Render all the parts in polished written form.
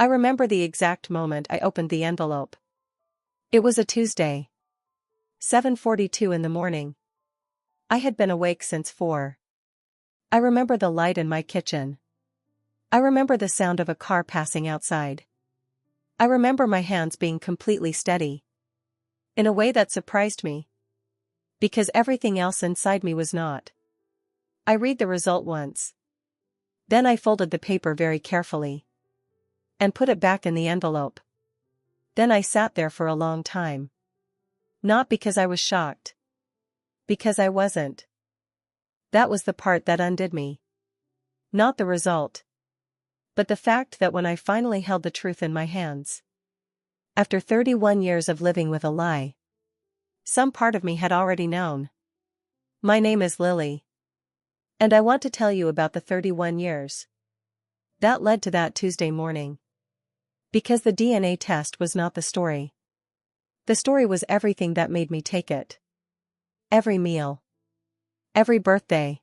I remember the exact moment I opened the envelope. It was a Tuesday. 7:42 in the morning. I had been awake since 4. I remember the light in my kitchen. I remember the sound of a car passing outside. I remember my hands being completely steady. In a way that surprised me. Because everything else inside me was not. I read the result once. Then I folded the paper very carefully. And put it back in the envelope. Then I sat there for a long time. Not because I was shocked. Because I wasn't. That was the part that undid me. Not the result. But the fact that when I finally held the truth in my hands. After 31 years of living with a lie. Some part of me had already known. My name is Lily. And I want to tell you about the 31 years. That led to that Tuesday morning. Because the DNA test was not the story. The story was everything that made me take it. Every meal. Every birthday.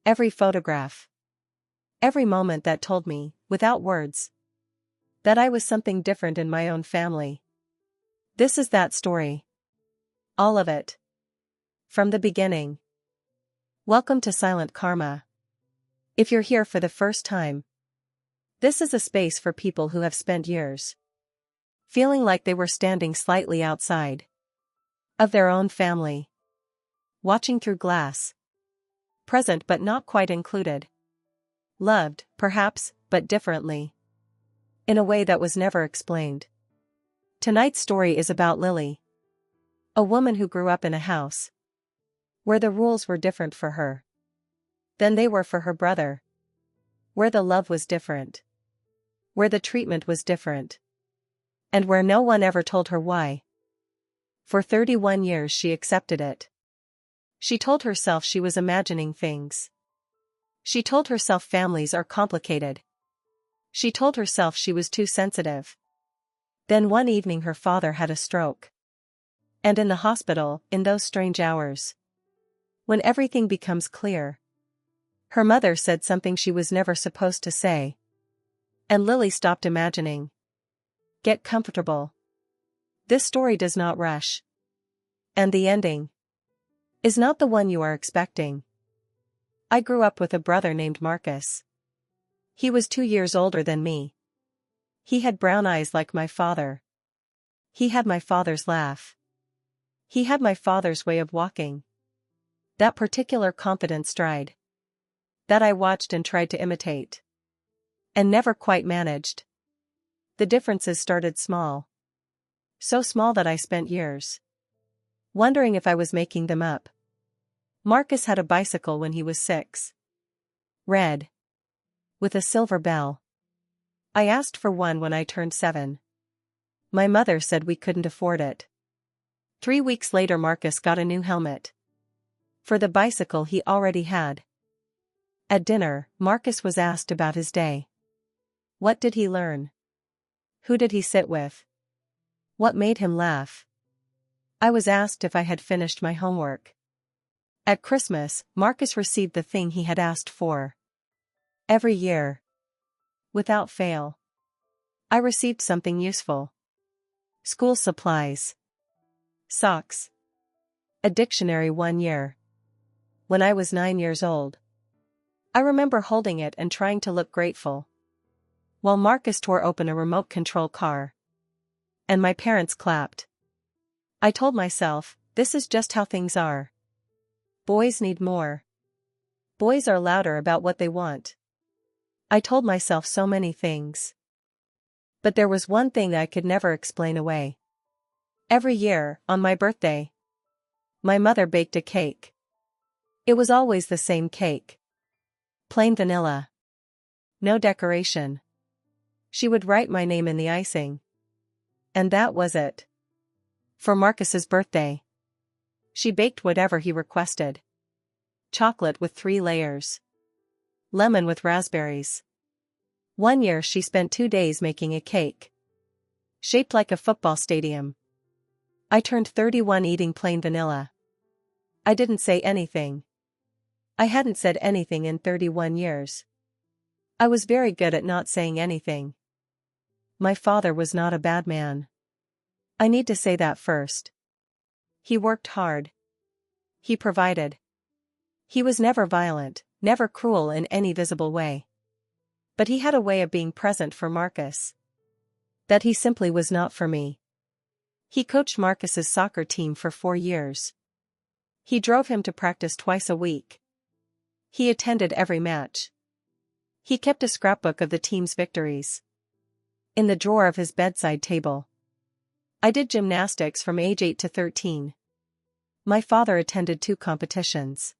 Every photograph. Every moment that told me, without words, that I was something different in my own family. This is that story. All of it. From the beginning. Welcome to Silent Karma. If you're here for the first time, this is a space for people who have spent years feeling like they were standing slightly outside of their own family. Watching through glass. Present but not quite included. Loved, perhaps, but differently. In a way that was never explained. Tonight's story is about Lily. A woman who grew up in a house where the rules were different for her than they were for her brother. Where the love was different. Where the treatment was different. And where no one ever told her why. For 31 years she accepted it. She told herself she was imagining things. She told herself families are complicated. She told herself she was too sensitive. Then one evening her father had a stroke. And in the hospital, in those strange hours, when everything becomes clear, her mother said something she was never supposed to say. And Lily stopped imagining. Get comfortable. This story does not rush. And the ending is not the one you are expecting. I grew up with a brother named Marcus. He was 2 years older than me. He had brown eyes like my father. He had my father's laugh. He had my father's way of walking. That particular confident stride. That I watched and tried to imitate. And never quite managed. The differences started small. So small that I spent years wondering if I was making them up. Marcus had a bicycle when he was 6. Red. With a silver bell. I asked for one when I turned 7. My mother said we couldn't afford it. 3 weeks later Marcus got a new helmet. For the bicycle he already had. At dinner, Marcus was asked about his day. What did he learn? Who did he sit with? What made him laugh? I was asked if I had finished my homework. At Christmas, Marcus received the thing he had asked for. Every year. Without fail. I received something useful. School supplies. Socks. A dictionary 1 year. When I was 9 years old. I remember holding it and trying to look grateful. While Marcus tore open a remote control car. And my parents clapped. I told myself, this is just how things are. Boys need more. Boys are louder about what they want. I told myself so many things. But there was one thing I could never explain away. Every year, on my birthday, my mother baked a cake. It was always the same cake. Plain vanilla. No decoration. She would write my name in the icing. And that was it. For Marcus's birthday, she baked whatever he requested. Chocolate with 3 layers. Lemon with raspberries. 1 year she spent 2 days making a cake. Shaped like a football stadium. I turned 31 eating plain vanilla. I didn't say anything. I hadn't said anything in 31 years. I was very good at not saying anything. My father was not a bad man. I need to say that first. He worked hard. He provided. He was never violent, never cruel in any visible way. But he had a way of being present for Marcus that he simply was not for me. He coached Marcus's soccer team for 4 years. He drove him to practice twice a week. He attended every match. He kept a scrapbook of the team's victories in the drawer of his bedside table. I did gymnastics from age 8 to 13. My father attended 2 competitions.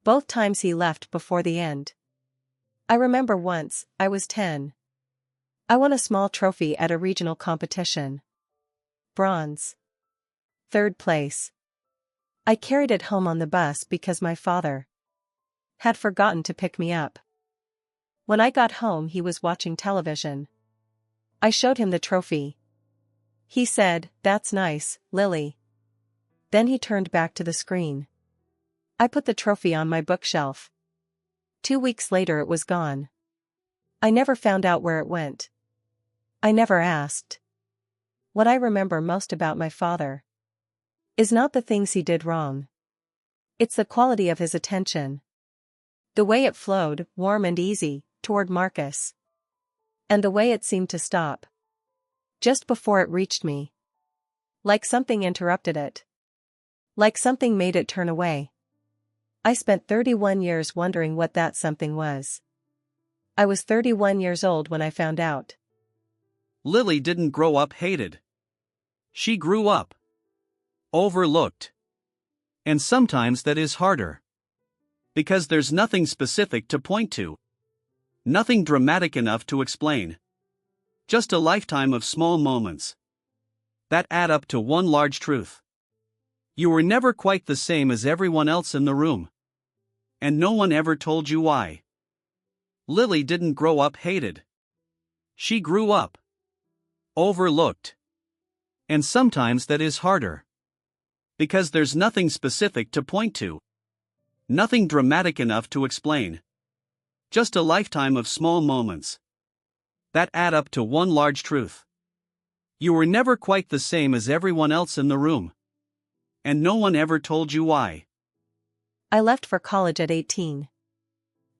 Both times he left before the end. I remember once, I was 10. I won a small trophy at a regional competition. Bronze. 3rd place. I carried it home on the bus because my father had forgotten to pick me up. When I got home, he was watching television. I showed him the trophy. He said, "That's nice, Lily." Then he turned back to the screen. I put the trophy on my bookshelf. 2 weeks later it was gone. I never found out where it went. I never asked. What I remember most about my father is not the things he did wrong. It's the quality of his attention. The way it flowed, warm and easy, toward Marcus. And the way it seemed to stop just before it reached me. Like something interrupted it. Like something made it turn away. I spent 31 years wondering what that something was. I was 31 years old when I found out. Lily didn't grow up hated. She grew up overlooked. And sometimes that is harder. Because there's nothing specific to point to. Nothing dramatic enough to explain. Just a lifetime of small moments that add up to one large truth. You were never quite the same as everyone else in the room. And no one ever told you why. Lily didn't grow up hated. She grew up overlooked. And sometimes that is harder. Because there's nothing specific to point to. Nothing dramatic enough to explain. Just a lifetime of small moments that add up to one large truth. You were never quite the same as everyone else in the room. And no one ever told you why. I left for college at 18.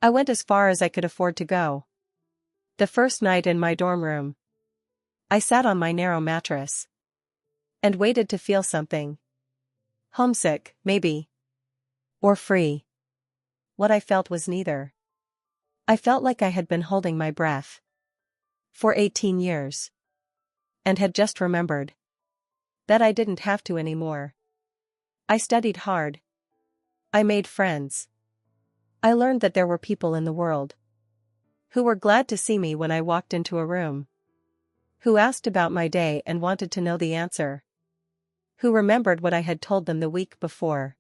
I went as far as I could afford to go. The first night in my dorm room, I sat on my narrow mattress and waited to feel something. Homesick, maybe. Or free. What I felt was neither. I felt like I had been holding my breath for 18 years. And had just remembered that I didn't have to anymore. I studied hard. I made friends. I learned that there were people in the world who were glad to see me when I walked into a room. Who asked about my day and wanted to know the answer. Who remembered what I had told them the week before.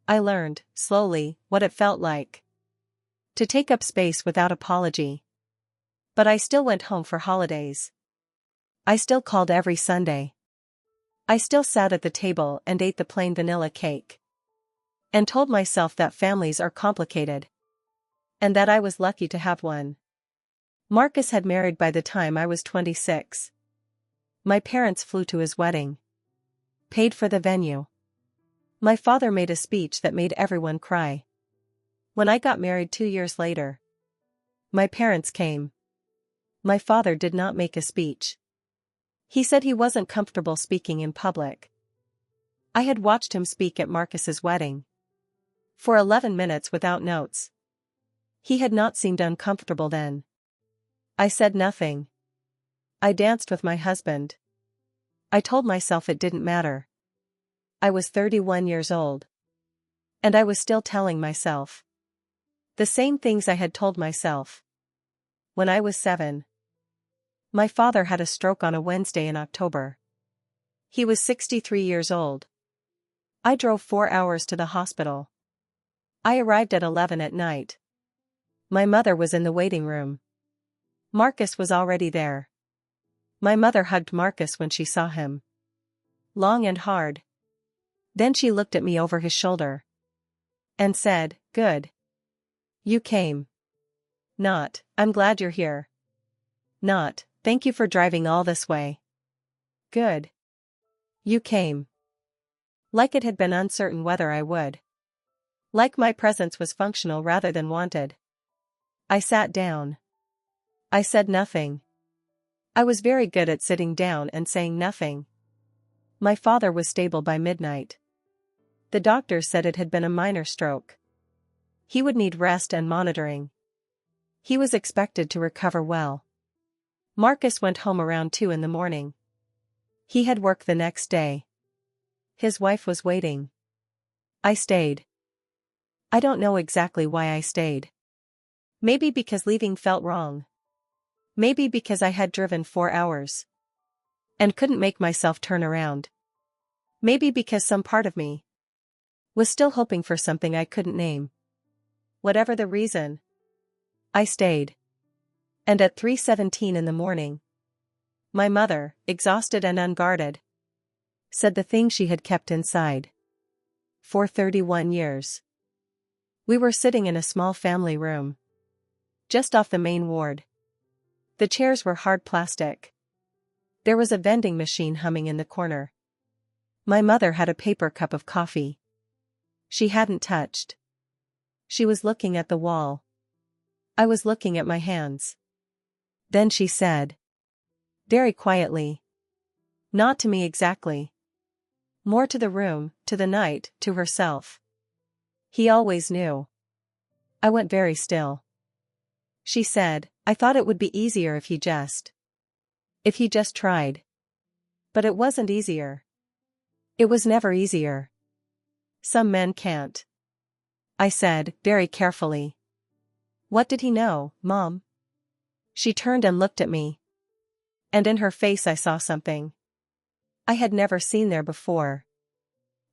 I learned, slowly, what it felt like to take up space without apology. But I still went home for holidays. I still called every Sunday. I still sat at the table and ate the plain vanilla cake. And told myself that families are complicated. And that I was lucky to have one. Marcus had married by the time I was 26. My parents flew to his wedding. Paid for the venue. My father made a speech that made everyone cry. When I got married 2 years later, my parents came. My father did not make a speech. He said he wasn't comfortable speaking in public. I had watched him speak at Marcus's wedding for 11 minutes without notes. He had not seemed uncomfortable then. I said nothing. I danced with my husband. I told myself it didn't matter. I was 31 years old. And I was still telling myself the same things I had told myself when I was 7. My father had a stroke on a Wednesday in October. He was 63 years old. I drove 4 hours to the hospital. I arrived at 11 at night. My mother was in the waiting room. Marcus was already there. My mother hugged Marcus when she saw him. Long and hard. Then she looked at me over his shoulder. And said, "Good. You came." Not, "I'm glad you're here." Not, Thank you for driving all this way. Good. You came. Like it had been uncertain whether I would. Like my presence was functional rather than wanted. I sat down. I said nothing. I was very good at sitting down and saying nothing. My father was stable by midnight. The doctor said it had been a minor stroke. He would need rest and monitoring. He was expected to recover well. Marcus went home around 2 in the morning. He had work the next day. His wife was waiting. I stayed. I don't know exactly why I stayed. Maybe because leaving felt wrong. Maybe because I had driven 4 hours. And couldn't make myself turn around. Maybe because some part of me was still hoping for something I couldn't name. Whatever the reason, I stayed. And at 3:17 in the morning, my mother, exhausted and unguarded, said the thing she had kept inside for 31 years. We were sitting in a small family room, just off the main ward. The chairs were hard plastic. There was a vending machine humming in the corner. My mother had a paper cup of coffee. She hadn't touched. She was looking at the wall. I was looking at my hands. Then she said, very quietly, not to me exactly, more to the room, to the night, to herself. He always knew. I went very still. She said, I thought it would be easier if he just tried. But it wasn't easier. It was never easier. Some men can't. I said, very carefully. What did he know, Mom? She turned and looked at me. And in her face I saw something I had never seen there before.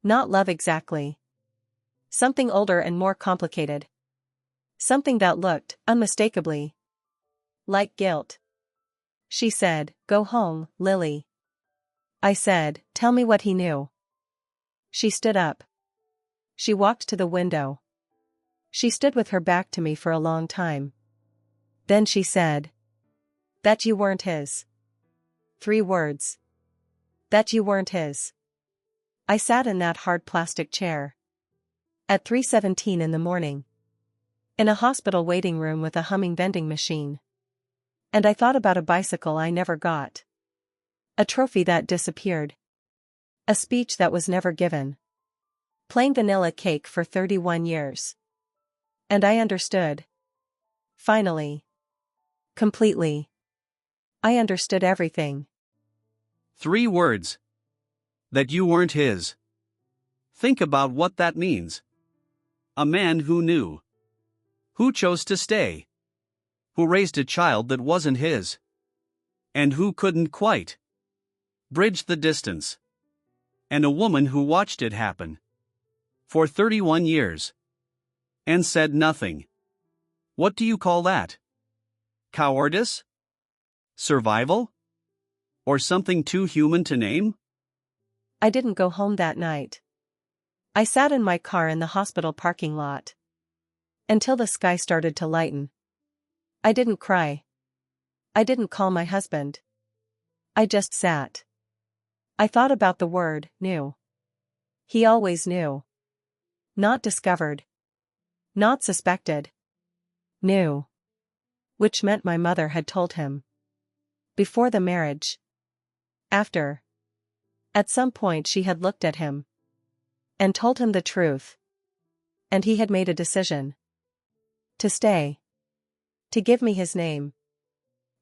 Not love exactly. Something older and more complicated. Something that looked, unmistakably, like guilt. She said, go home, Lily. I said, tell me what he knew. She stood up. She walked to the window. She stood with her back to me for a long time. Then she said, that you weren't his. 3 words. That you weren't his. I sat in that hard plastic chair. At 3:17 in the morning. In a hospital waiting room with a humming vending machine. And I thought about a bicycle I never got. A trophy that disappeared. A speech that was never given. Plain vanilla cake for 31 years. And I understood. Finally. Completely. I understood everything. 3 words. That you weren't his. Think about what that means. A man who knew. Who chose to stay. Who raised a child that wasn't his. And who couldn't quite bridge the distance. And a woman who watched it happen. For 31 years. And said nothing. What do you call that? Cowardice? Survival? Or something too human to name? I didn't go home that night. I sat in my car in the hospital parking lot. Until the sky started to lighten. I didn't cry. I didn't call my husband. I just sat. I thought about the word, knew. He always knew. Not discovered. Not suspected. Knew. Which meant my mother had told him. Before the marriage. After. At some point she had looked at him. And told him the truth. And he had made a decision. To stay. To give me his name.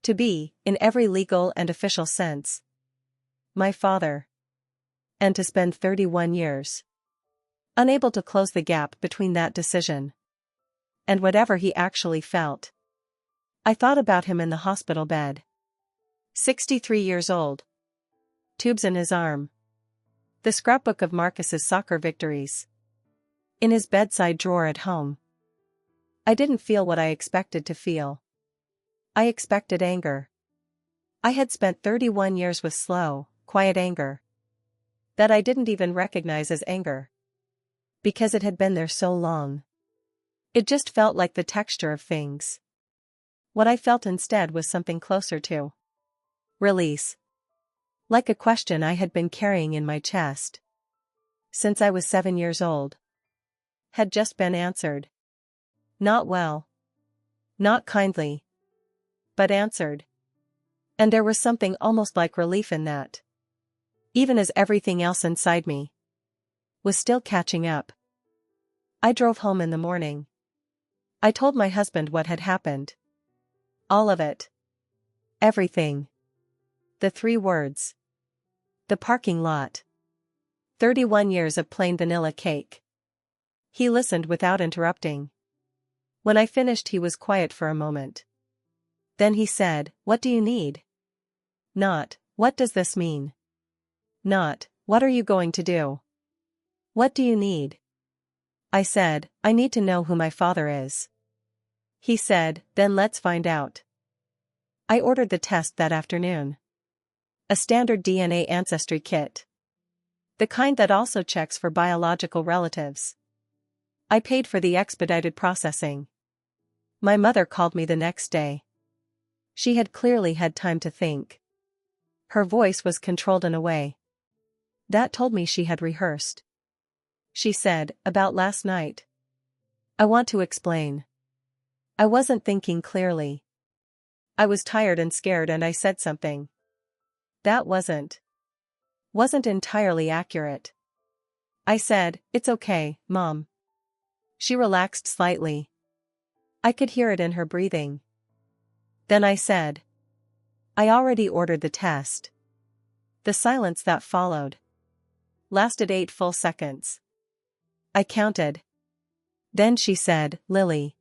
To be, in every legal and official sense, my father. And to spend 31 years. Unable to close the gap between that decision. And whatever he actually felt. I thought about him in the hospital bed. 63 years old. Tubes in his arm. The scrapbook of Marcus's soccer victories. In his bedside drawer at home. I didn't feel what I expected to feel. I expected anger. I had spent 31 years with slow, quiet anger. That I didn't even recognize as anger. Because it had been there so long. It just felt like the texture of things. What I felt instead was something closer to Release. Like a question I had been carrying in my chest since I was 7 years old. Had just been answered. Not well. Not kindly. But answered. And there was something almost like relief in that. Even as everything else inside me was still catching up. I drove home in the morning. I told my husband what had happened. All of it. Everything. The 3 words. The parking lot. 31 years of plain vanilla cake. He listened without interrupting. When I finished, he was quiet for a moment. Then he said, "What do you need?" Not, "What does this mean?" Not, "What are you going to do?" "What do you need?" I said, "I need to know who my father is." He said, "Then let's find out." I ordered the test that afternoon. A standard DNA ancestry kit. The kind that also checks for biological relatives. I paid for the expedited processing. My mother called me the next day. She had clearly had time to think. Her voice was controlled in a way that told me she had rehearsed. She said, "About last night." I want to explain. I wasn't thinking clearly. I was tired and scared, and I said something that wasn't entirely accurate. I said, "It's okay, Mom." She relaxed slightly. I could hear it in her breathing. Then I said, "I already ordered the test." The silence that followed lasted 8 full seconds. I counted. Then she said, "Lily,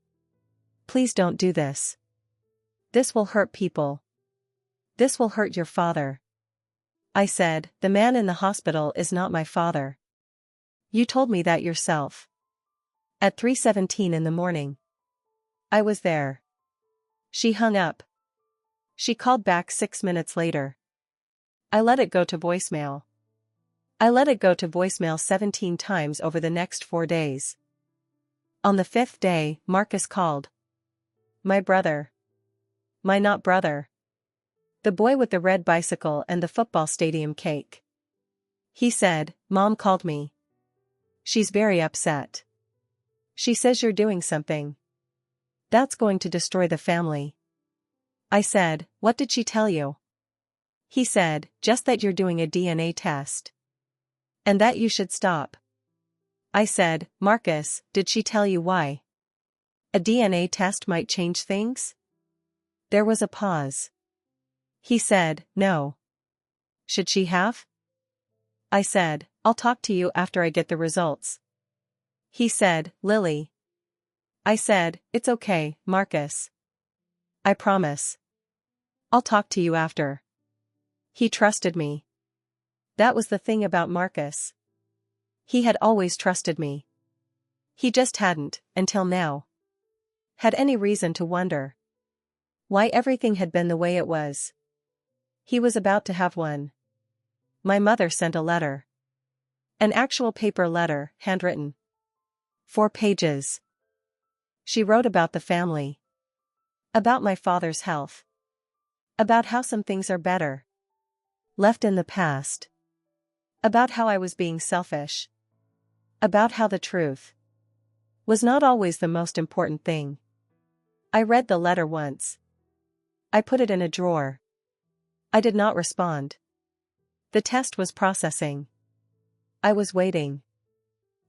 please don't do this. This will hurt people. This will hurt your father." I said, "The man in the hospital is not my father. You told me that yourself. At 3:17 in the morning. I was there." She hung up. She called back 6 minutes later. I let it go to voicemail. I let it go to voicemail 17 times over the next 4 days. On the 5th day, Marcus called. My brother. My not brother. The boy with the red bicycle and the football stadium cake. He said, "Mom called me. She's very upset. She says you're doing something that's going to destroy the family." I said, "What did she tell you?" He said, "Just that you're doing a DNA test. And that you should stop." I said, "Marcus, did she tell you why a DNA test might change things?" There was a pause. He said, "No. Should she have?" I said, "I'll talk to you after I get the results." He said, "Lily." I said, "It's okay, Marcus. I promise. I'll talk to you after." He trusted me. That was the thing about Marcus. He had always trusted me. He just hadn't, until now, had any reason to wonder why everything had been the way it was. He was about to have one. My mother sent a letter. An actual paper letter, handwritten. 4 pages. She wrote about the family. About my father's health. About how some things are better left in the past. About how I was being selfish. About how the truth was not always the most important thing. I read the letter once. I put it in a drawer. I did not respond. The test was processing. I was waiting.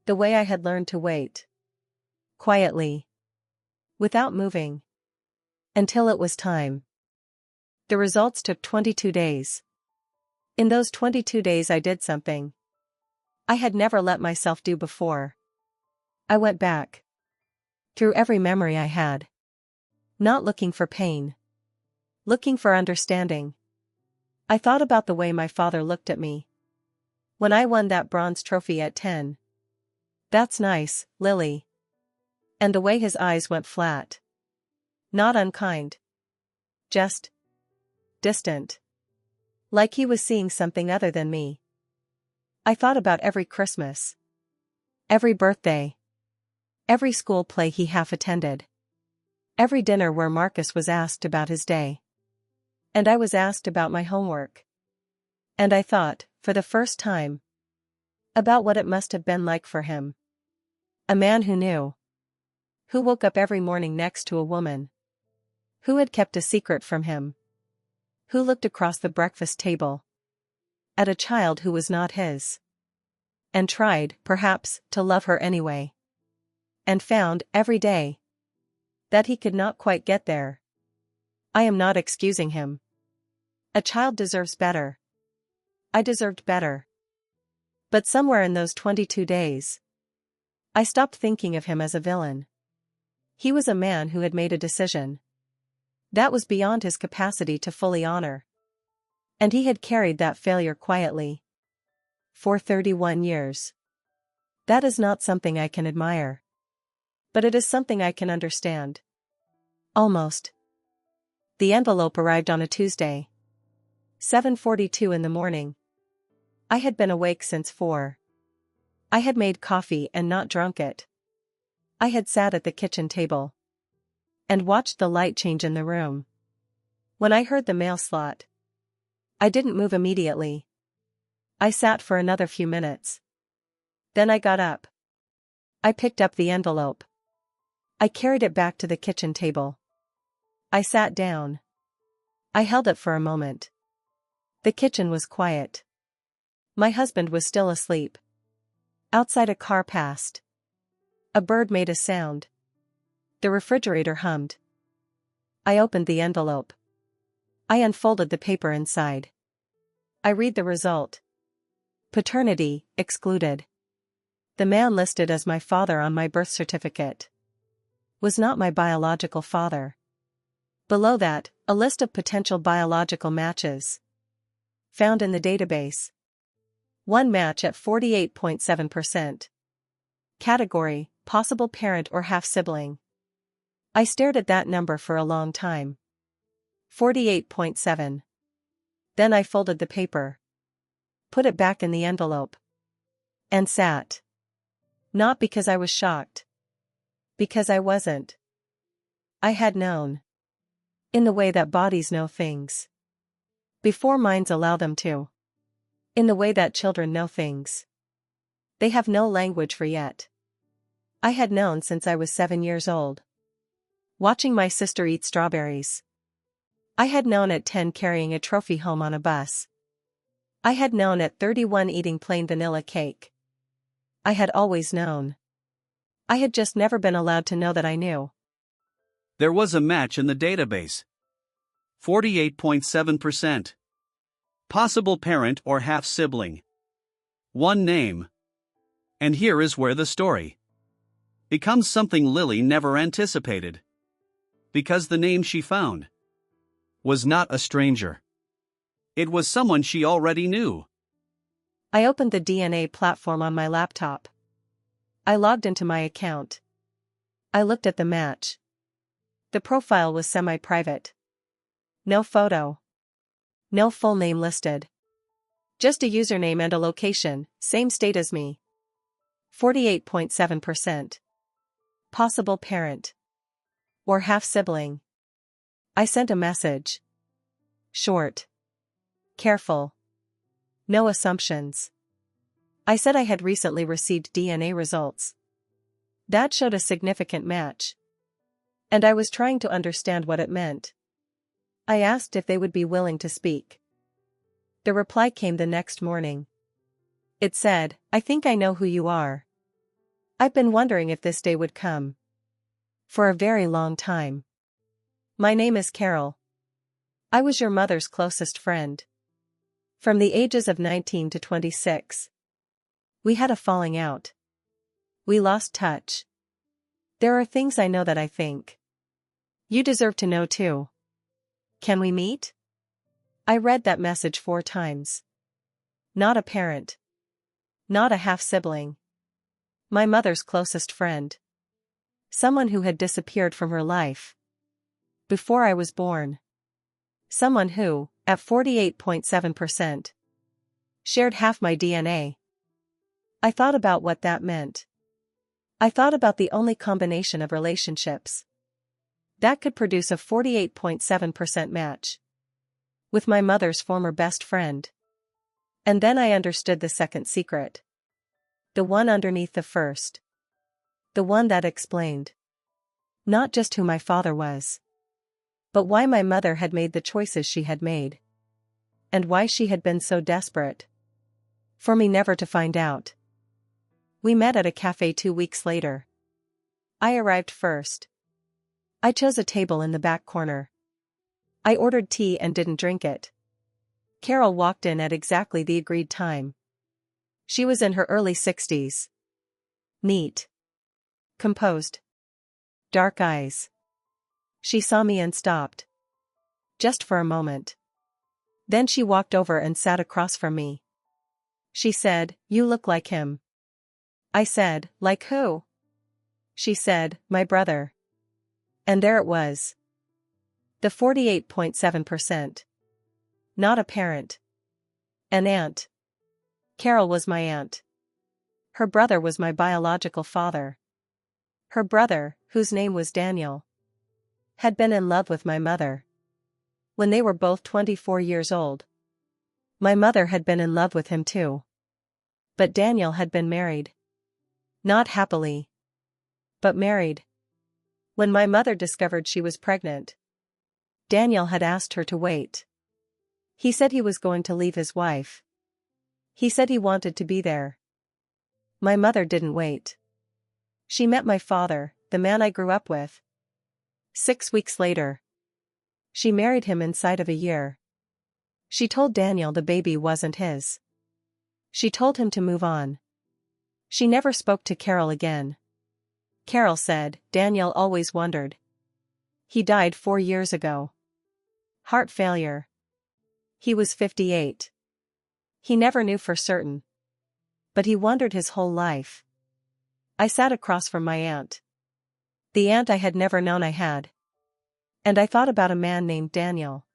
The way I had learned to wait. Quietly. Without moving. Until it was time. The results took 22 days. In those 22 days I did something I had never let myself do before. I went back. Through every memory I had. Not looking for pain. Looking for understanding. I thought about the way my father looked at me when I won that bronze trophy at 10. "That's nice, Lily." And the way his eyes went flat. Not unkind. Just distant. Like he was seeing something other than me. I thought about every Christmas. Every birthday. Every school play he half attended. Every dinner where Marcus was asked about his day. And I was asked about my homework. And I thought, for the first time, about what it must have been like for him. A man who knew. Who woke up every morning next to a woman. Who had kept a secret from him. Who looked across the breakfast table at a child who was not his. And tried, perhaps, to love her anyway. And found, every day, that he could not quite get there. I am not excusing him. A child deserves better. I deserved better. But somewhere in those 22 days, I stopped thinking of him as a villain. He was a man who had made a decision that was beyond his capacity to fully honor. And he had carried that failure quietly for 31 years. That is not something I can admire. But it is something I can understand. Almost. The envelope arrived on a Tuesday. 7:42 in the morning. I had been awake since 4. I had made coffee and not drunk it. I had sat at the kitchen table and watched the light change in the room. When I heard the mail slot, I didn't move immediately. I sat for another few minutes. Then I got up. I picked up the envelope. I carried it back to the kitchen table. I sat down. I held it for a moment. The kitchen was quiet. My husband was still asleep. Outside a car passed. A bird made a sound. The refrigerator hummed. I opened the envelope. I unfolded the paper inside. I read the result. Paternity, excluded. The man listed as my father on my birth certificate was not my biological father. Below that, a list of potential biological matches found in the database. One match at 48.7%. Category, possible parent or half-sibling. I stared at that number for a long time. 48.7. Then I folded the paper, put it back in the envelope, and sat. Not because I was shocked. Because I wasn't. I had known. In the way that bodies know things before minds allow them to. In the way that children know things they have no language for yet. I had known since I was 7 years old. Watching my sister eat strawberries. I had known at 10 carrying a trophy home on a bus. I had known at 31 eating plain vanilla cake. I had always known. I had just never been allowed to know that I knew. There was a match in the database. 48.7%. Possible parent or half-sibling. One name. And here is where the story becomes something Lily never anticipated. Because the name she found was not a stranger. It was someone she already knew. I opened the DNA platform on my laptop. I logged into my account. I looked at the match. The profile was semi-private. No photo. No full name listed. Just a username and a location, same state as me. 48.7%. Possible parent. Or half-sibling. I sent a message. Short. Careful. No assumptions. I said I had recently received DNA results. That showed a significant match. And I was trying to understand what it meant. I asked if they would be willing to speak. The reply came the next morning. It said, "I think I know who you are. I've been wondering if this day would come. For a very long time. My name is Carol. I was your mother's closest friend. From the ages of 19 to 26. We had a falling out. We lost touch. There are things I know that I think you deserve to know too. Can we meet?" I read that message 4 times. Not a parent. Not a half-sibling. My mother's closest friend. Someone who had disappeared from her life before I was born. Someone who, at 48.7%, shared half my DNA. I thought about what that meant. I thought about the only combination of relationships that could produce a 48.7% match. With my mother's former best friend. And then I understood the second secret. The one underneath the first. The one that explained. Not just who my father was. But why my mother had made the choices she had made. And why she had been so desperate. For me never to find out. We met at a cafe 2 weeks later. I arrived first. I chose a table in the back corner. I ordered tea and didn't drink it. Carol walked in at exactly the agreed time. She was in her early 60s. Neat. Composed. Dark eyes. She saw me and stopped. Just for a moment. Then she walked over and sat across from me. She said, "You look like him." I said, "Like who?" She said, "My brother." And there it was. The 48.7%. Not a parent. An aunt. Carol was my aunt. Her brother was my biological father. Her brother, whose name was Daniel, had been in love with my mother. When they were both 24 years old. My mother had been in love with him too. But Daniel had been married. Not happily. But married. When my mother discovered she was pregnant, Daniel had asked her to wait. He said he was going to leave his wife. He said he wanted to be there. My mother didn't wait. She met my father, the man I grew up with. 6 weeks later. She married him inside of a year. She told Daniel the baby wasn't his. She told him to move on. She never spoke to Carol again. Carol said, Daniel always wondered. He died 4 years ago. Heart failure. He was 58. He never knew for certain. But he wondered his whole life. I sat across from my aunt. The aunt I had never known I had. And I thought about a man named Daniel.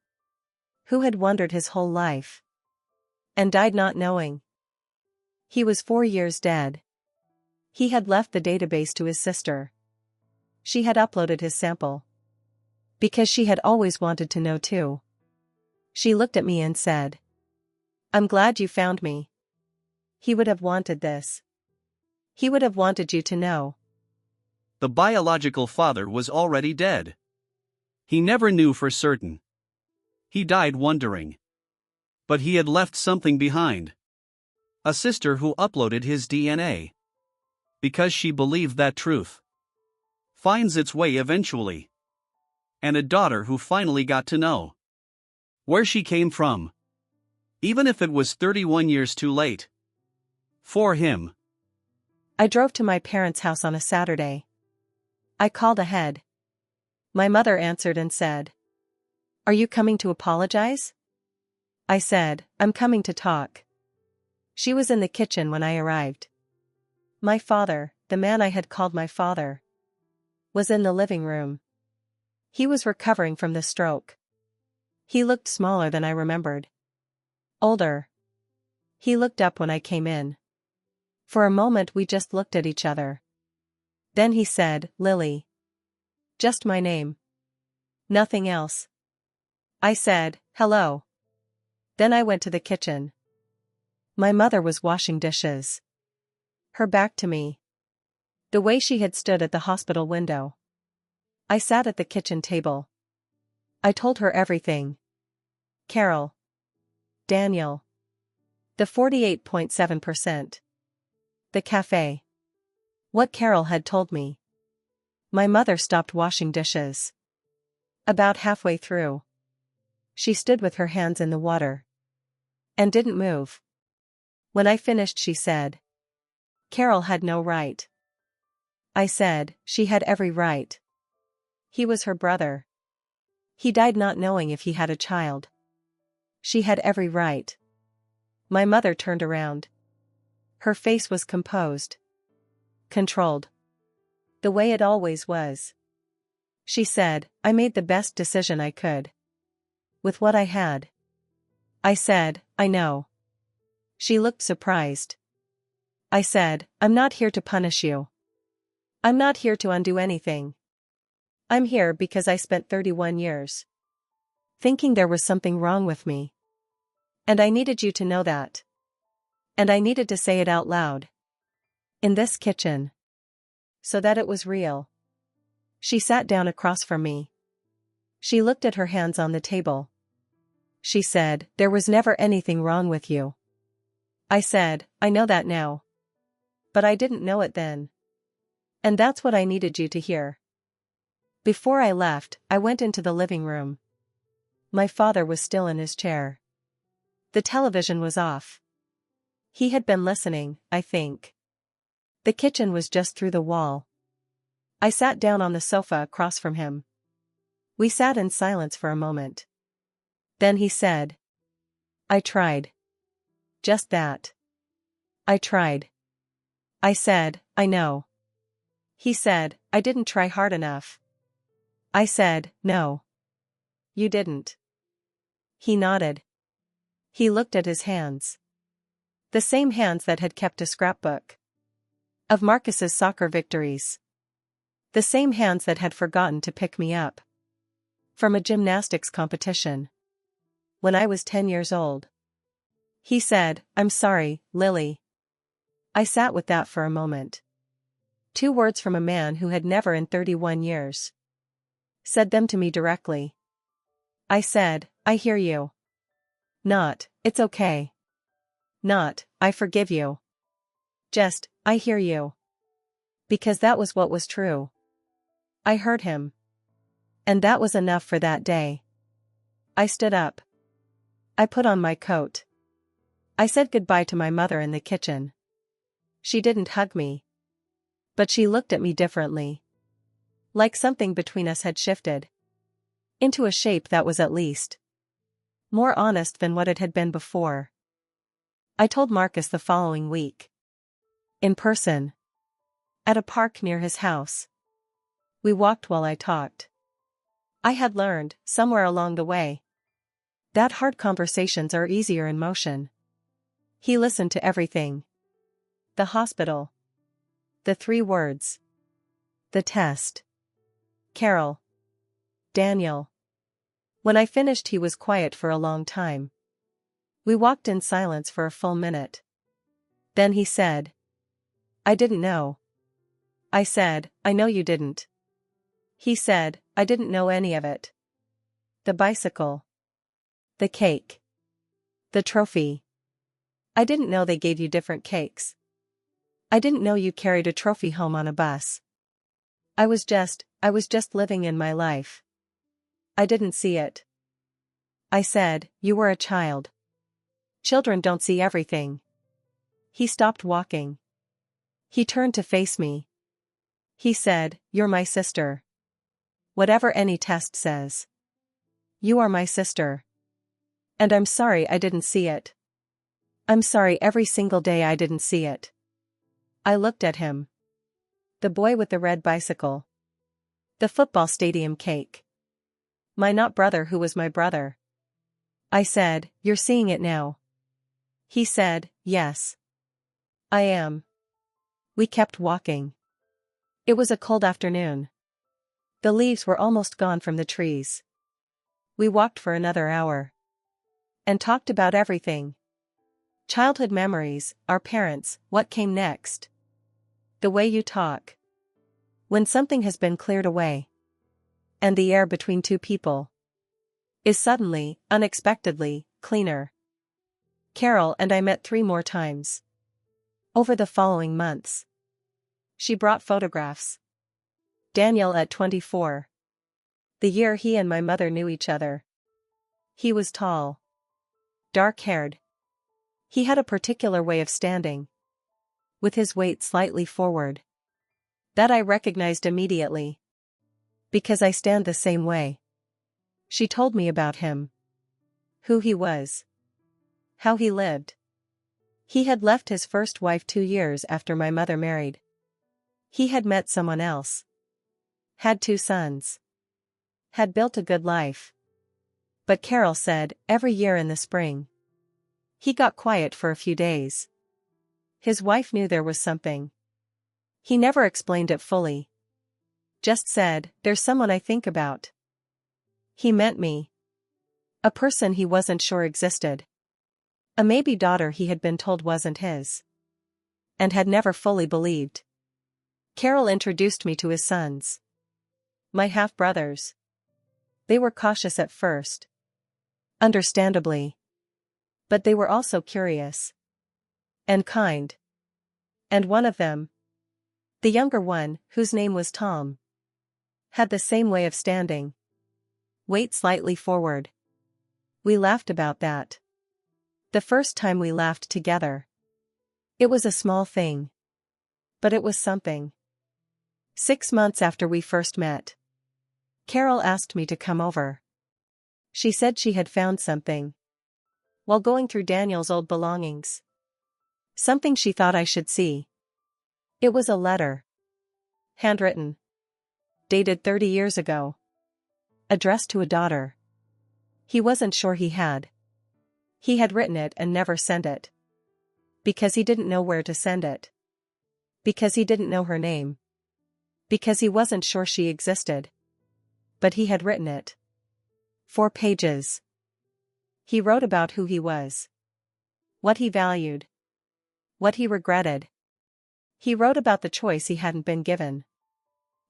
Who had wondered his whole life. And died not knowing. He was 4 years dead. He had left the database to his sister. She had uploaded his sample. Because she had always wanted to know too. She looked at me and said, "I'm glad you found me. He would have wanted this. He would have wanted you to know." The biological father was already dead. He never knew for certain. He died wondering. But he had left something behind. A sister who uploaded his DNA. Because she believed that truth finds its way eventually. And a daughter who finally got to know where she came from. Even if it was 31 years too late. For him. I drove to my parents' house on a Saturday. I called ahead. My mother answered and said, "Are you coming to apologize?" I said, "I'm coming to talk." She was in the kitchen when I arrived. My father, the man I had called my father, was in the living room. He was recovering from the stroke. He looked smaller than I remembered. Older. He looked up when I came in. For a moment we just looked at each other. Then he said, "Lily." Just my name. Nothing else. I said, "Hello." Then I went to the kitchen. My mother was washing dishes. Her back to me. The way she had stood at the hospital window. I sat at the kitchen table. I told her everything. Carol. Daniel. The 48.7%. The cafe. What Carol had told me. My mother stopped washing dishes. About halfway through. She stood with her hands in the water. And didn't move. When I finished she said, "Carol had no right." I said, "She had every right. He was her brother. He died not knowing if he had a child. She had every right." My mother turned around. Her face was composed. Controlled. The way it always was. She said, "I made the best decision I could. With what I had." I said, "I know." She looked surprised. I said, "I'm not here to punish you. I'm not here to undo anything. I'm here because I spent 31 years. thinking there was something wrong with me. And I needed you to know that. And I needed to say it out loud. In this kitchen. So that it was real. She sat down across from me. She looked at her hands on the table. She said, "There was never anything wrong with you." I said, "I know that now. But I didn't know it then. And that's what I needed you to hear." Before I left, I went into the living room. My father was still in his chair. The television was off. He had been listening, I think. The kitchen was just through the wall. I sat down on the sofa across from him. We sat in silence for a moment. Then he said, "I tried." Just that. I tried. I said, "I know." He said, "I didn't try hard enough." I said, "No. You didn't." He nodded. He looked at his hands. The same hands that had kept a scrapbook of Marcus's soccer victories. The same hands that had forgotten to pick me up from a gymnastics competition when I was 10 years old. He said, "I'm sorry, Lily." I sat with that for a moment. 2 words from a man who had never in 31 years said them to me directly. I said, "I hear you." Not, "It's okay." Not, "I forgive you." Just, "I hear you." Because that was what was true. I heard him. And that was enough for that day. I stood up. I put on my coat. I said goodbye to my mother in the kitchen. She didn't hug me. But she looked at me differently. Like something between us had shifted into a shape that was at least more honest than what it had been before. I told Marcus the following week. In person. At a park near his house. We walked while I talked. I had learned, somewhere along the way, that hard conversations are easier in motion. He listened to everything. The hospital. The 3 words. The test. Carol. Daniel. When I finished, he was quiet for a long time. We walked in silence for a full minute. Then he said, "I didn't know." I said, "I know you didn't." He said, "I didn't know any of it. The bicycle. The cake. The trophy. I didn't know they gave you different cakes. I didn't know you carried a trophy home on a bus. I was just living in my life. I didn't see it." I said, "You were a child. Children don't see everything." He stopped walking. He turned to face me. He said, "You're my sister. Whatever any test says. You are my sister. And I'm sorry I didn't see it. I'm sorry every single day I didn't see it." I looked at him. The boy with the red bicycle. The football stadium cake. My not brother who was my brother. I said, "You're seeing it now." He said, "Yes. I am." We kept walking. It was a cold afternoon. The leaves were almost gone from the trees. We walked for another hour. And talked about everything. Childhood memories, our parents, what came next. The way you talk. When something has been cleared away. And the air between 2 people is suddenly, unexpectedly, cleaner. Carol and I met 3 more times. Over the following months. She brought photographs. Daniel at 24. The year he and my mother knew each other. He was tall. Dark-haired. He had a particular way of standing. With his weight slightly forward. That I recognized immediately. Because I stand the same way. She told me about him. Who he was. How he lived. He had left his first wife 2 years after my mother married. He had met someone else. Had 2 sons. Had built a good life. But Carol said, every year in the spring. He got quiet for a few days. His wife knew there was something. He never explained it fully. Just said, "There's someone I think about." He meant me. A person he wasn't sure existed. A maybe daughter he had been told wasn't his. And had never fully believed. Carol introduced me to his sons. My half-brothers. They were cautious at first. Understandably. But they were also curious. And kind. And one of them, the younger one, whose name was Tom, had the same way of standing. Weight slightly forward. We laughed about that. The first time we laughed together. It was a small thing. But it was something. 6 months after we first met, Carol asked me to come over. She said she had found something. While going through Daniel's old belongings. Something she thought I should see. It was a letter. Handwritten. Dated 30 years ago. Addressed to a daughter. He wasn't sure he had. He had written it and never sent it. Because he didn't know where to send it. Because he didn't know her name. Because he wasn't sure she existed. But he had written it. 4 pages. He wrote about who he was. What he valued. What he regretted. He wrote about the choice he hadn't been given.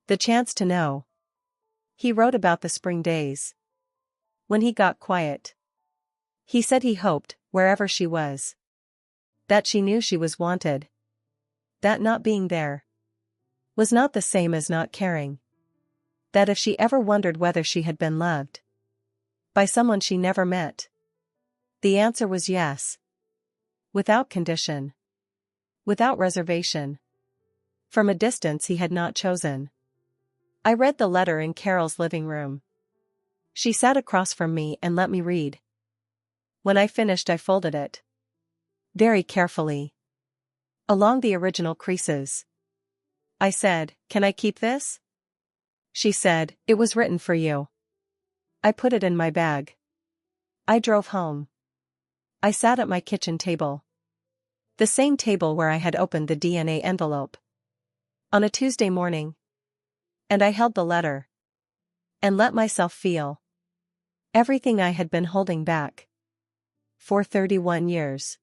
The chance to know. He wrote about the spring days. When he got quiet. He said he hoped, wherever she was, that she knew she was wanted. That not being there was not the same as not caring. That if she ever wondered whether she had been loved by someone she never met, the answer was yes. Without condition. Without reservation. From a distance he had not chosen. I read the letter in Carol's living room. She sat across from me and let me read. When I finished, I folded it. Very carefully. Along the original creases. I said, "Can I keep this?" She said, "It was written for you." I put it in my bag. I drove home. I sat at my kitchen table. The same table where I had opened the DNA envelope. On a Tuesday morning. And I held the letter. And let myself feel. Everything I had been holding back. For 31 years.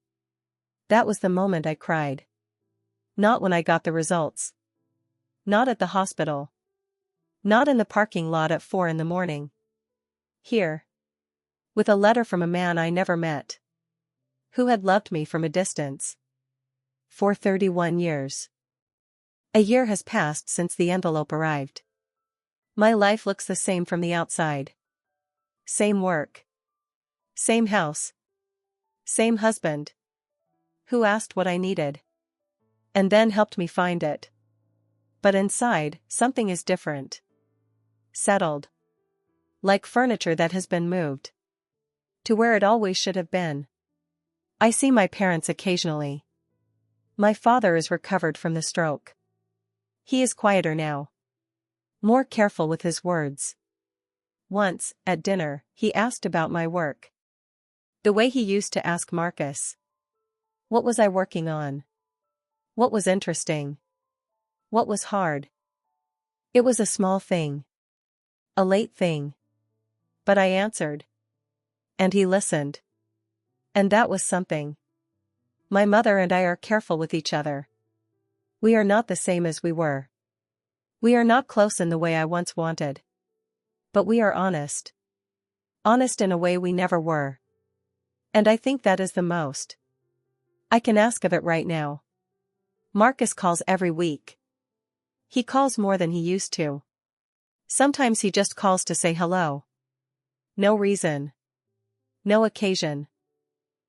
That was the moment I cried. Not when I got the results. Not at the hospital. Not in the parking lot at 4 in the morning. Here. With a letter from a man I never met. Who had loved me from a distance. For 31 years. A year has passed since the envelope arrived. My life looks the same from the outside. Same work. Same house. Same husband. Who asked what I needed. And then helped me find it. But inside, something is different. Settled. Like furniture that has been moved. To where it always should have been. I see my parents occasionally. My father is recovered from the stroke. He is quieter now. More careful with his words. Once, at dinner, he asked about my work. The way he used to ask Marcus. What was I working on? What was interesting? What was hard? It was a small thing. A late thing. But I answered. And he listened. And that was something. My mother and I are careful with each other. We are not the same as we were. We are not close in the way I once wanted. But we are honest. Honest in a way we never were. And I think that is the most I can ask of it right now. Marcus calls every week. He calls more than he used to. Sometimes he just calls to say hello. No reason. No occasion.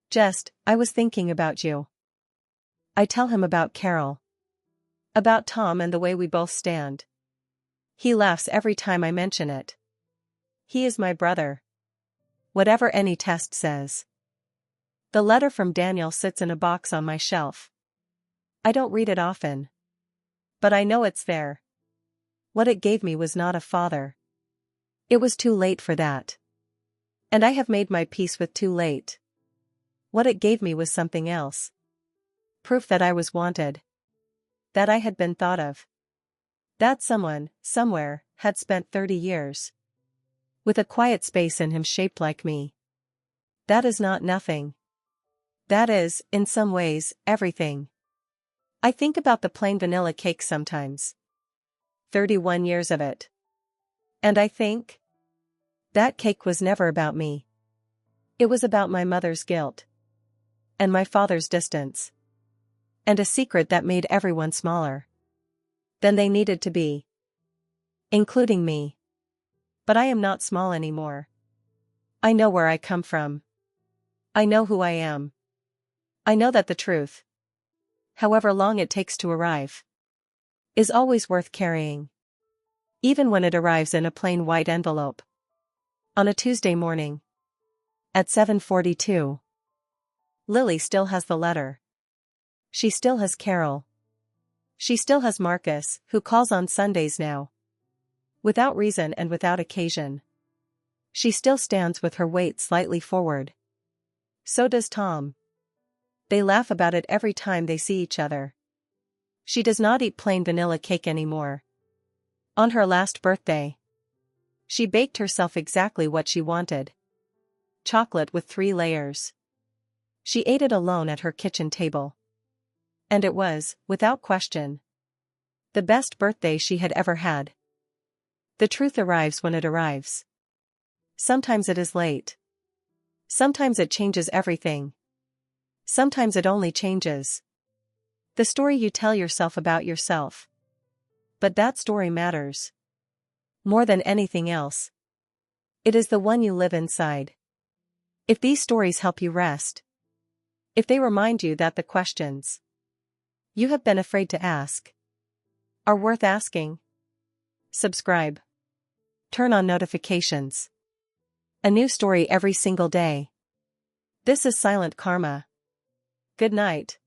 Just, I was thinking about you. I tell him about Carol. About Tom and the way we both stand. He laughs every time I mention it. He is my brother. Whatever any test says. The letter from Daniel sits in a box on my shelf. I don't read it often. But I know it's there. What it gave me was not a father. It was too late for that. And I have made my peace with too late. What it gave me was something else. Proof that I was wanted. That I had been thought of. That someone, somewhere, had spent 30 years. With a quiet space in him shaped like me. That is not nothing. That is, in some ways, everything. I think about the plain vanilla cake sometimes. 31 years of it. And I think, that cake was never about me. It was about my mother's guilt. And my father's distance. And a secret that made everyone smaller than they needed to be. Including me. But I am not small anymore. I know where I come from. I know who I am. I know that the truth, however long it takes to arrive, is always worth carrying. Even when it arrives in a plain white envelope. On a Tuesday morning. At 7:42. Lily still has the letter. She still has Carol. She still has Marcus, who calls on Sundays now. Without reason and without occasion. She still stands with her weight slightly forward. So does Tom. They laugh about it every time they see each other. She does not eat plain vanilla cake anymore. On her last birthday, she baked herself exactly what she wanted. Chocolate with 3 layers. She ate it alone at her kitchen table. And it was, without question, the best birthday she had ever had. The truth arrives when it arrives. Sometimes it is late. Sometimes it changes everything. Sometimes it only changes the story you tell yourself about yourself. But that story matters. More than anything else. It is the one you live inside. If these stories help you rest. If they remind you that the questions you have been afraid to ask are worth asking. Subscribe. Turn on notifications. A new story every single day. This is Silent Karma. Good night.